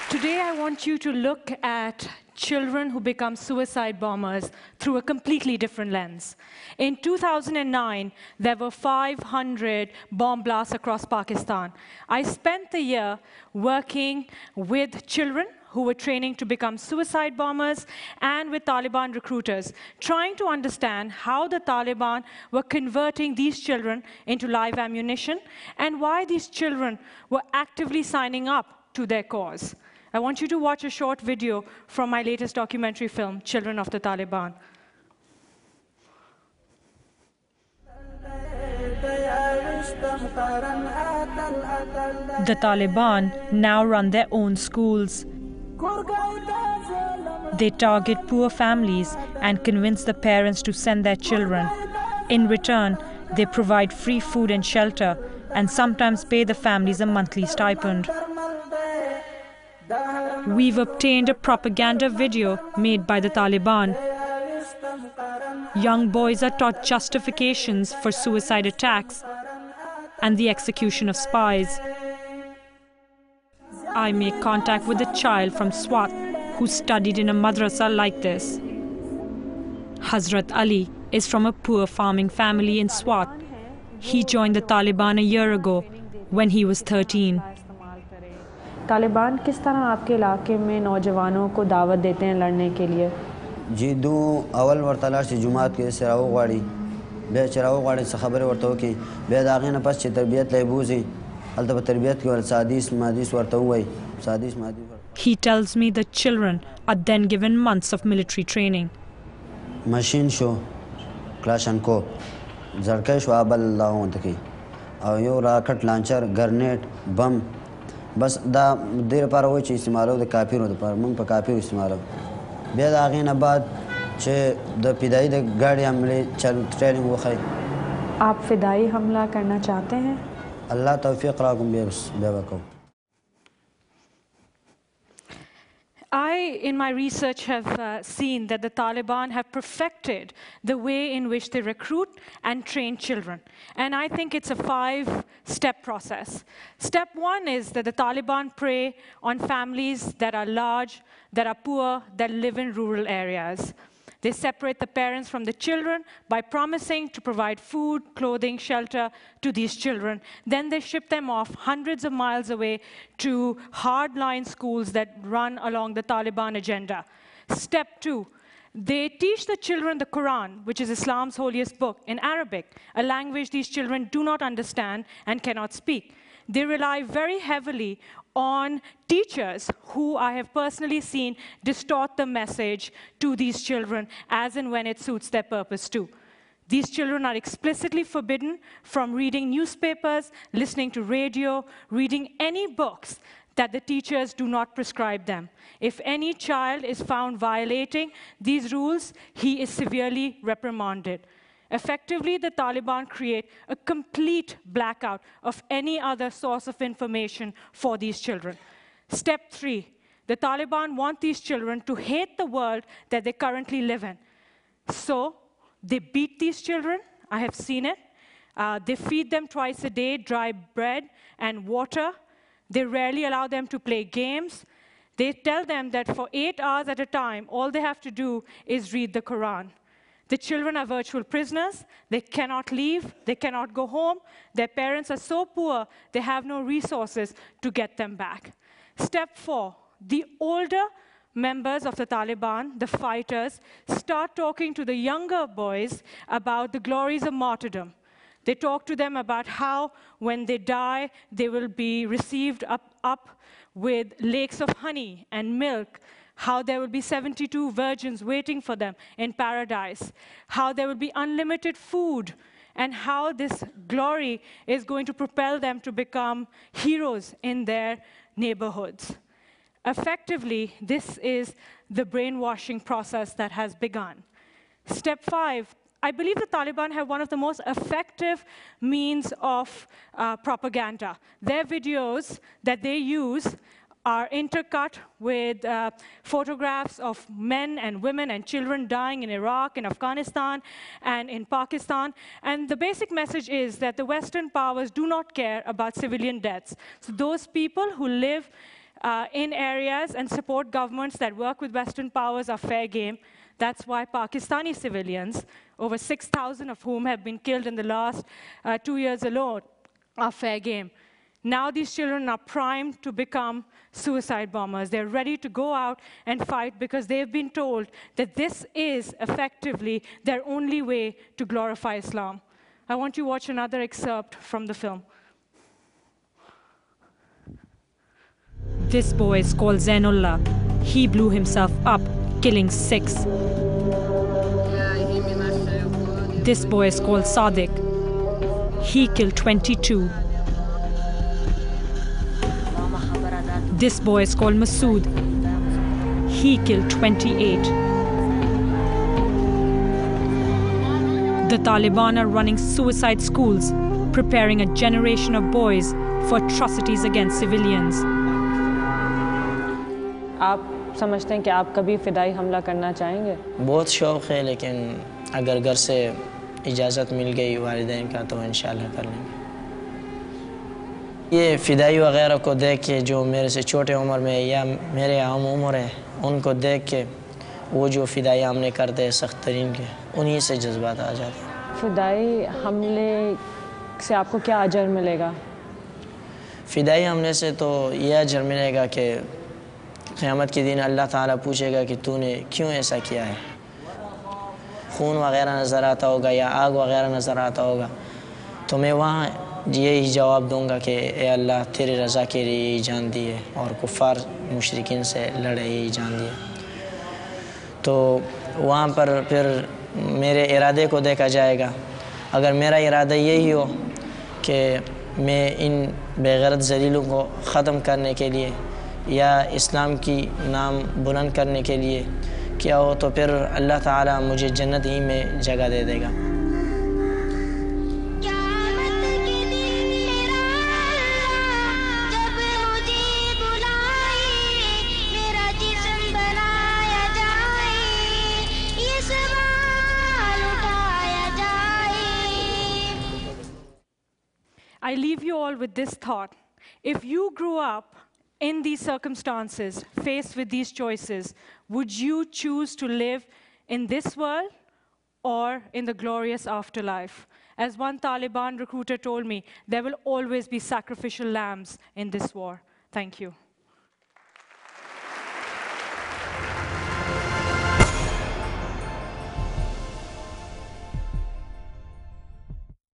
Today, I want you to look at children who become suicide bombers through a completely different lens. In 2009, there were 500 bomb blasts across Pakistan. I spent the year working with children who were training to become suicide bombers and with Taliban recruiters, trying to understand how the Taliban were converting these children into live ammunition and why these children were actively signing up to their cause. I want you to watch a short video from my latest documentary film, Children of the Taliban. The Taliban now run their own schools. They target poor families and convince the parents to send their children. In return, they provide free food and shelter and sometimes pay the families a monthly stipend. We've obtained a propaganda video made by the Taliban. Young boys are taught justifications for suicide attacks and the execution of spies. I make contact with a child from Swat who studied in a madrasa like this. Hazrat Ali is from a poor farming family in Swat. He joined the Taliban a year ago when he was 13. Taliban किस तरह आपके इलाके में नौजवानों को दावत देते हैं लड़ने के लिए? जी दो अवल वर्तलाश जुमात के सराव गाड़ी बे चराव गाड़ी से खबर वर्तो की बे दागे न पस तरबियत लेबूजी अलतब तरबियत की वर सादिस मादिस वर्तो हुई सादिस मादी. He tells me the children are then given months of military training. Machine show Klashenko Zarkai show abal laon taki और यो रॉकेट लॉन्चर ग्रेनेड बम बस दा देर पर वो चीज़ इस्तेमाल हो तो काफी होता पर मुंग पर काफी इस्तेमाल हो बेद आगे न बाद चे द फिदाई द गाड़ी हमले चल ट्रेनिंग वो खाई. आप फिदाई हमला करना चाहते हैं? अल्लाह तौफीक राकुम बेवको. I, in my research, have seen that the Taliban have perfected the way in which they recruit and train children. And I think it's a 5-step process. Step 1 is that the Taliban prey on families that are large, that are poor, that live in rural areas. They separate the parents from the children by promising to provide food, clothing, shelter to these children. Then they ship them off hundreds of miles away to hardline schools that run along the Taliban agenda. Step 2, they teach the children the Quran, which is Islam's holiest book, in Arabic, a language these children do not understand and cannot speak. They rely very heavily on teachers who I have personally seen distort the message to these children as and when it suits their purpose too. These children are explicitly forbidden from reading newspapers, listening to radio, reading any books that the teachers do not prescribe them. If any child is found violating these rules, he is severely reprimanded. Effectively, the Taliban create a complete blackout of any other source of information for these children. Step 3, the Taliban want these children to hate the world that they currently live in. So they beat these children. I have seen it. They feed them twice a day dry bread and water. They rarely allow them to play games. They tell them that for 8 hours at a time, all they have to do is read the Quran. The children are virtual prisoners. They cannot leave. They cannot go home. Their parents are so poor, they have no resources to get them back. Step 4, the older members of the Taliban, the fighters, start talking to the younger boys about the glories of martyrdom. They talk to them about how when they die, they will be received up with lakes of honey and milk, how there will be 72 virgins waiting for them in paradise, how there will be unlimited food, and how this glory is going to propel them to become heroes in their neighborhoods. Effectively, this is the brainwashing process that has begun. Step 5, I believe the Taliban have one of the most effective means of propaganda. Their videos that they use are intercut with photographs of men and women and children dying in Iraq, in Afghanistan, and in Pakistan. And the basic message is that the Western powers do not care about civilian deaths. So those people who live in areas and support governments that work with Western powers are fair game. That's why Pakistani civilians, over 6,000 of whom have been killed in the last 2 years alone, are fair game. Now these children are primed to become suicide bombers. They're ready to go out and fight because they've been told that this is effectively their only way to glorify Islam. I want you to watch another excerpt from the film. This boy is called Zainullah. He blew himself up, killing 6. This boy is called Sadiq. He killed 22. This boy is called Masood. He killed 28. The Taliban are running suicide schools, preparing a generation of boys for atrocities against civilians. आप समझते हैं कि आप कभी फ़िदाई हमला करना चाहेंगे? बहुत शौक़ है, लेकिन अगर घर से इजाज़त मिल गई वालिदैन का तो इंशाल्लाह कर लेंगे। ये फ़िदाई वग़ैरह को देख के जो मेरे से छोटे उम्र में या मेरे आम उम्र है, उनको देख के वो जो फ़िदाई हमले करते हैं सख्त तरीन के, उन्हीं से जज्बात आ जाते हैं। फ़िदाई हमले से आपको क्या अजर मिलेगा? फ़िदाई हमले से तो ये अजर मिलेगा कि क़यामत के दिन अल्लाह ताला पूछेगा कि तूने क्यों ऐसा किया है। खून वग़ैरह नज़र आता होगा या आग वग़ैरह नज़र आता होगा, तो मैं वहाँ यही जवाब दूंगा कि ए अल्लाह तेरी रज़ा के लिए यही जान दी है और कुफ़ार मुशरिकीन से लड़े यही जान दिए। तो वहाँ पर फिर मेरे इरादे को देखा जाएगा। अगर मेरा इरादा यही हो कि मैं इन बेगैरत ज़लीलों को ख़त्म करने के लिए या इस्लाम की नाम बुलंद करने के लिए क्या हो, तो फिर अल्लाह ताला मुझे जन्नत ही में जगह दे देगा। I leave you all with this thought. If you grew up in these circumstances, faced with these choices, would you choose to live in this world or in the glorious afterlife? As one Taliban recruiter told me, there will always be sacrificial lambs in this war. Thank you.